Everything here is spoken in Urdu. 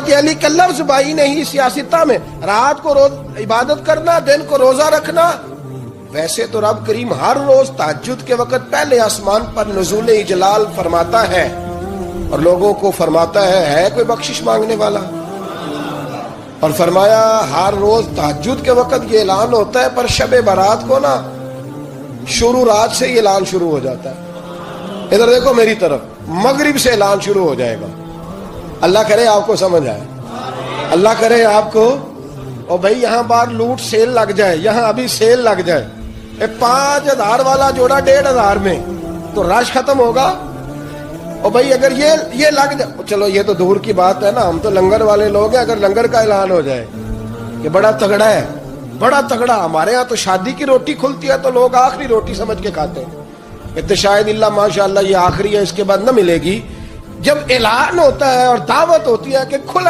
علی کا لفظ بائی نہیں سیاستہ میں، رات کو روز عبادت کرنا، دن کو روزہ رکھنا۔ ویسے تو رب کریم ہر روز تہجد کے وقت پہلے آسمان پر نزول اجلال فرماتا ہے اور لوگوں کو فرماتا ہے کوئی بخشش مانگنے والا؟ اور فرمایا ہر روز تہجد کے وقت یہ اعلان ہوتا ہے، پر شب برات کو نا شروع رات سے یہ اعلان شروع ہو جاتا ہے۔ ادھر دیکھو میری طرف، مغرب سے اعلان شروع ہو جائے گا۔ اللہ کرے آپ کو سمجھ آئے، اللہ کرے آپ کو۔ اور بھائی یہاں باہر لوٹ سیل لگ جائے، یہاں ابھی سیل لگ جائے، 5000 والا جوڑا 1500 میں، تو رش ختم ہوگا۔ اور بھائی اگر یہ لگ جائے، چلو یہ تو دور کی بات ہے نا، ہم تو لنگر والے لوگ ہیں، اگر لنگر کا اعلان ہو جائے کہ بڑا تگڑا ہے، بڑا تگڑا، ہمارے ہاں تو شادی کی روٹی کھلتی ہے تو لوگ آخری روٹی سمجھ کے کھاتے ہیں، تو شاید اللہ ماشاءاللہ یہ آخری ہے، اس کے بعد نہ ملے گی۔ جب اعلان ہوتا ہے اور دعوت ہوتی ہے کہ کھلا